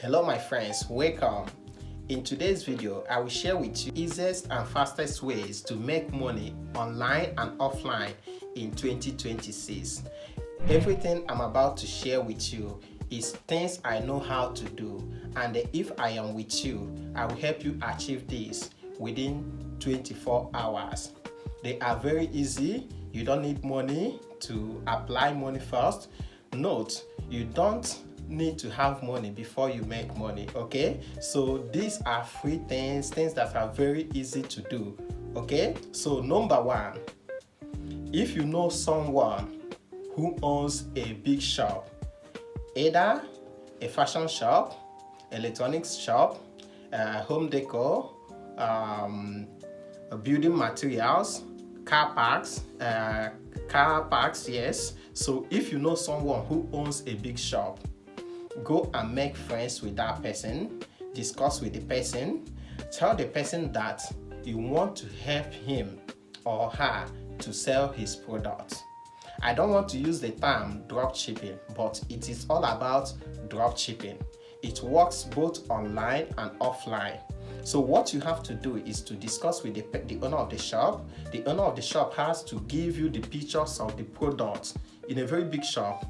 Hello my friends, welcome. In today's video, I will share with you easiest and fastest ways to make money online and offline in 2026. Everything I'm about to share with you is things I know how to do, and if I am with you, I will help you achieve this within 24 hours. They are very easy. You don't need money to apply money first. Note, you don't need to have money before you make money. Okay, so these are free things that are very easy to do. Okay, so number one, if you know someone who owns a big shop, either a fashion shop, electronics shop, home decor, building materials, car parks, yes. So if you know someone who owns a big shop, go and make friends with that person, discuss with the person, tell the person that you want to help him or her to sell his product. I don't want to use the term drop shipping, but it is all about drop shipping. It works both online and offline. So what you have to do is to discuss with the owner of the shop. The owner of the shop has to give you the pictures of the product in a very big shop.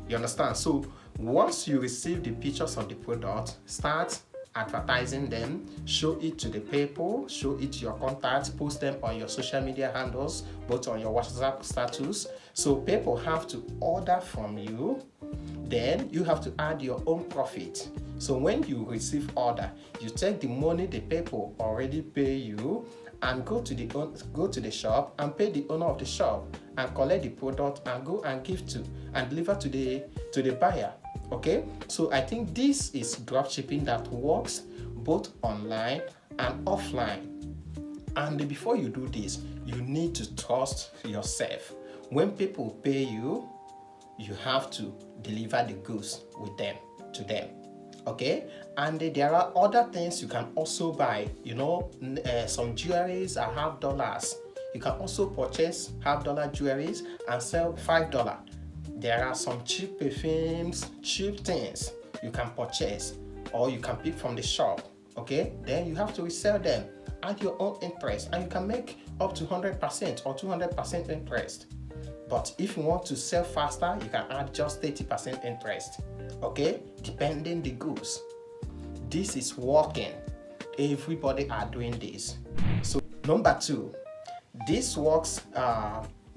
You understand? So once you receive the pictures of the product, start advertising them, show it to the people, show it to your contacts, post them on your social media handles, both on your WhatsApp status. So people have to order from you. Then you have to add your own profit. So when you receive order, you take the money the people already pay you and go to the shop and pay the owner of the shop and collect the product and go and give to and deliver to the buyer. Okay, so I think this is dropshipping that works both online and offline. And before you do this, you need to trust yourself. When people pay you, you have to deliver the goods to them. Okay, and there are other things you can also buy. Some jewelries are $50. You can also purchase $50 jewelries and sell $5. There are some cheap perfumes, cheap things you can purchase or you can pick from the shop. Okay, then you have to resell them at your own interest, and you can make up to 100% or 200% interest. But if you want to sell faster, you can add just 30% interest. Okay, depending the goods. This is working. Everybody are doing this. So number two, this works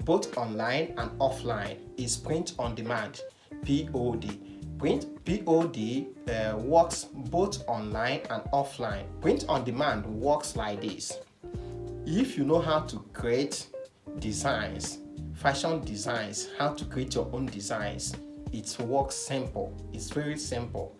both online and offline, is print on demand, POD. POD works both online and offline. Print on demand works like this. If you know how to create designs, fashion designs, how to create your own designs, it works simple. It's very simple.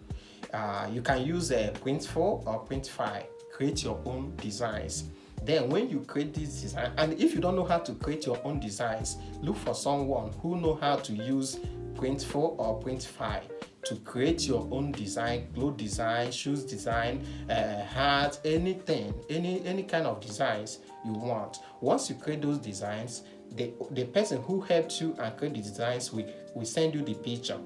You can use a Printful or Printify, create your own designs. Then when you create this design, and if you don't know how to create your own designs, look for someone who know how to use Printful or Printify to create your own design, clothes design, shoes design, hats, anything, any kind of designs you want. Once you create those designs, the person who helped you and create the designs will send you the picture.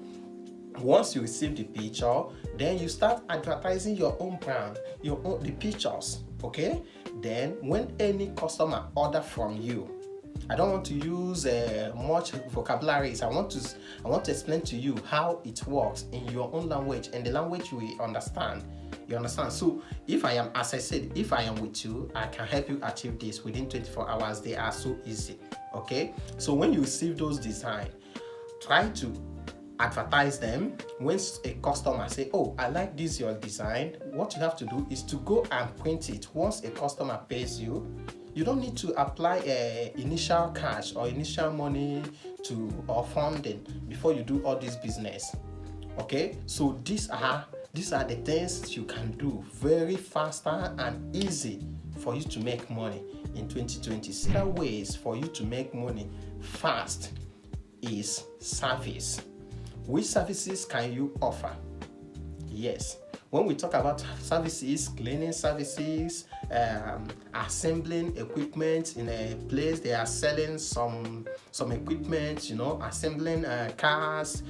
Once you receive the picture, then you start advertising your own brand, the pictures. Okay, then when any customer order from you, I don't want to use much vocabularies. I want to explain to you how it works in your own language and the language you will understand. You understand? So as I said, if I am with you, I can help you achieve this within 24 hours. They are so easy. Okay, so when you receive those designs, try to advertise them. When a customer say, "Oh, I like this your design," what you have to do is to go and print it. Once a customer pays you, you don't need to apply initial cash or initial money or funding before you do all this business. Okay, so these are the things you can do very faster and easy for you to make money in 2026. Other ways for you to make money fast is service. Which services can you offer? Yes, when we talk about services, cleaning services, assembling equipment in a place, they are selling some equipment, assembling cars,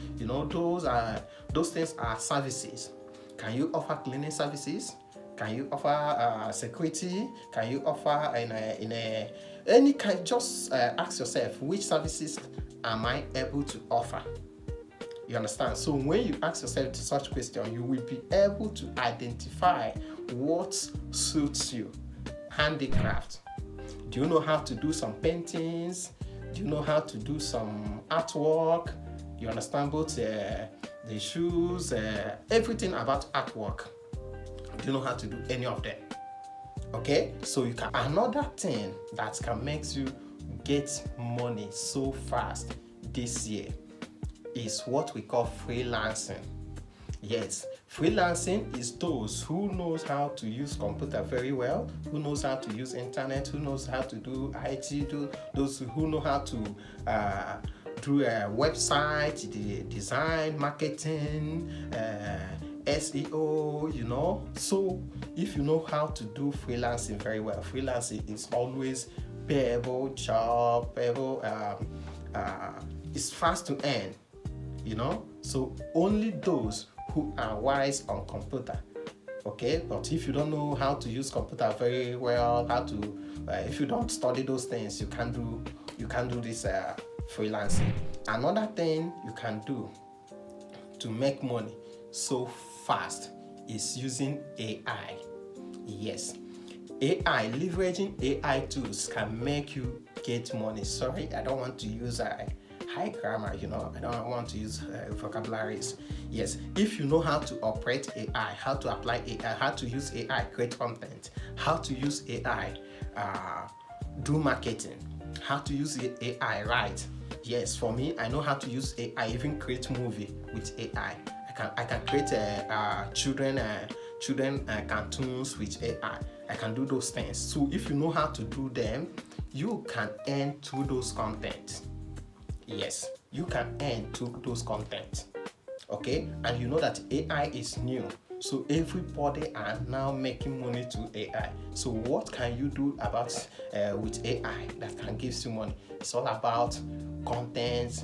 those things are services. Can you offer cleaning services? Can you offer security? Can you offer any kind? Just ask yourself, which services am I able to offer? You understand? So when you ask yourself such question, you will be able to identify what suits you. Handicraft. Do you know how to do some paintings? Do you know how to do some artwork? You understand both the shoes, everything about artwork. Do you know how to do any of them? Okay, so you can. Another thing that can make you get money so fast this year is what we call freelancing. Yes, freelancing is those who knows how to use computer very well, who knows how to use internet, who knows how to do IT, those who know how to do a website, the design, marketing, SEO, you know. So if you know how to do freelancing very well, freelancing is always payable job, payable, it's fast to earn, you know. So only those who are wise on computer, okay. But if you don't know how to use computer very well, how to if you don't study those things, you can't do this freelancing. Another thing you can do to make money so fast is using AI. Yes, AI, leveraging AI tools can make you get money. Sorry, I don't want to use high grammar, you know. I don't want to use vocabularies. Yes, if you know how to operate AI, how to apply AI, how to use AI create content, how to use AI do marketing, how to use AI write. Yes, for me, I know how to use AI, even create movie with AI. I can create children cartoons with AI. I can do those things. So if you know how to do them, you can earn through those content. Yes, you can earn through those content. Okay, and you know that AI is new, so everybody are now making money through AI. So what can you do about with AI that can give you money? It's all about content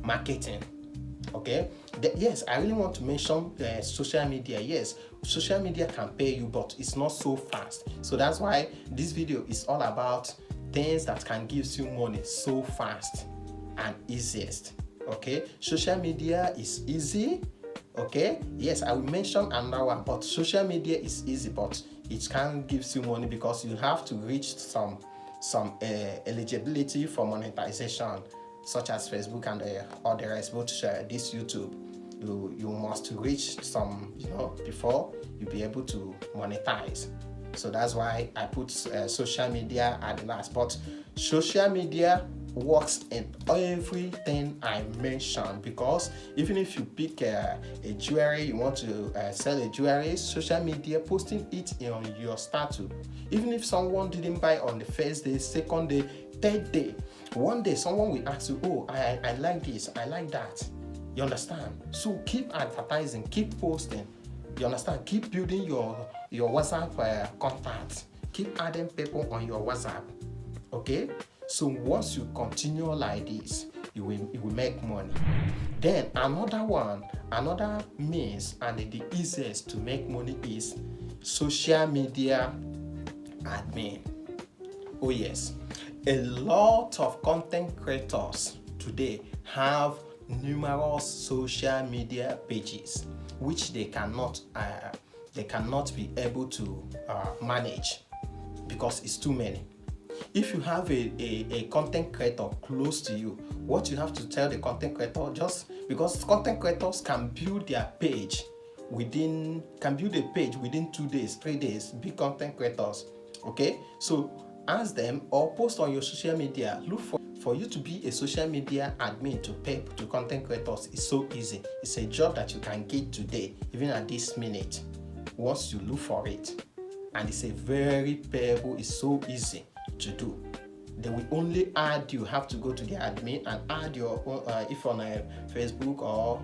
marketing. Okay, yes, I really want to mention social media. Yes, social media can pay you, but it's not so fast. So that's why this video is all about things that can give you money so fast and easiest. Okay, social media is easy. Okay, yes, I will mention another one, but social media is easy, but it can't give you money because you have to reach some eligibility for monetization, such as Facebook and other rest, both this YouTube. You must reach some, you know, before you be able to monetize. So that's why I put social media at the last. But social media works in everything I mentioned, because even if you pick a jewelry, you want to sell a jewelry, social media, posting it on your status. Even if someone didn't buy on the first day, second day, third day, one day someone will ask you, oh, I like this, I like that. You understand? So keep advertising, keep posting. You understand? Keep building your WhatsApp contacts. Keep adding people on your WhatsApp. Okay? So once you continue like this, you will make money. Then another means and the easiest to make money is social media admin. Oh yes, a lot of content creators today have numerous social media pages which they cannot be able to manage because it's too many. If you have a content creator close to you, what you have to tell the content creator, just because content creators can build their page within 2 days, 3 days, big content creators. Okay, so ask them or post on your social media. Look for you to be a social media admin to pay to content creators. It's so easy. It's a job that you can get today, even at this minute, once you look for it. And it's a very payable, it's so easy to do. They will only add you. Have to go to the admin and add your own, if on Facebook or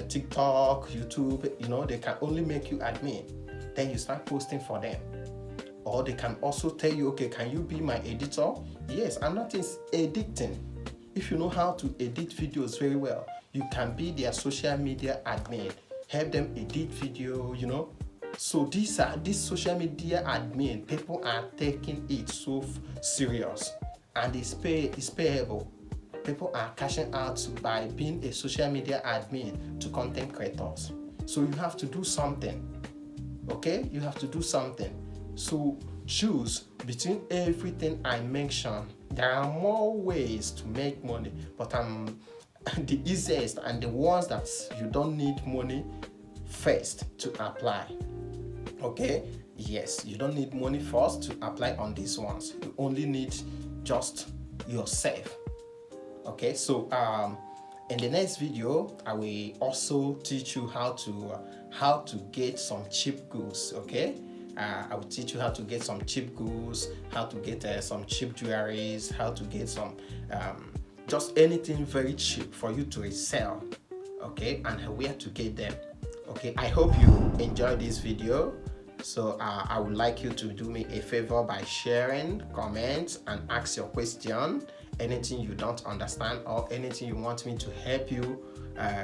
TikTok, YouTube, you know, they can only make you admin. Then you start posting for them. Or they can also tell you, okay, can you be my editor? Yes, I'm not editing. If you know how to edit videos very well, You can be their social media admin, help them edit video, you know. So this social media admin, people are taking it so serious, and it's payable. People are cashing out by being a social media admin to content creators. So you have to do something. Okay, you have to do something. So choose between everything I mentioned. There are more ways to make money, but the easiest and the ones that you don't need money first to apply. Okay, yes, you don't need money first to apply on these ones. You only need just yourself. Okay, so in the next video I will also teach you how to get some cheap goods. Okay, I will teach you how to get some cheap goods, how to get some cheap jewelries, how to get some just anything very cheap for you to resell. Okay, and where to get them. Okay, I hope you enjoyed this video. So I would like you to do me a favor by sharing, comment, and ask your question. Anything you don't understand or anything you want me to help you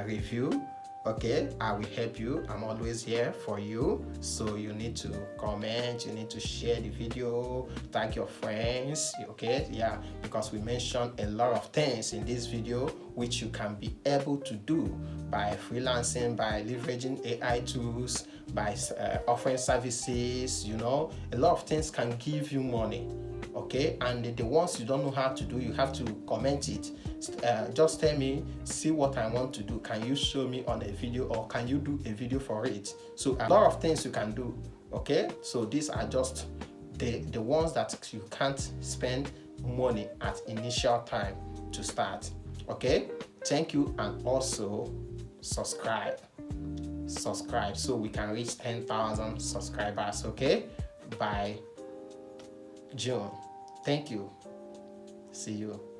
review, okay, I will help you. I'm always here for you. So you need to comment, you need to share the video, tag your friends, okay, yeah, because we mentioned a lot of things in this video which you can be able to do by freelancing, by leveraging AI tools, by offering services. You know, a lot of things can give you money. Okay, and the ones you don't know how to do, you have to comment it. Just tell me, see what I want to do. Can you show me on a video, or can you do a video for it? So a lot of things you can do. Okay, so these are just the ones that you can't spend money at initial time to start. Okay, thank you, and also subscribe so we can reach 10,000 subscribers, okay, by June. Thank you. See you.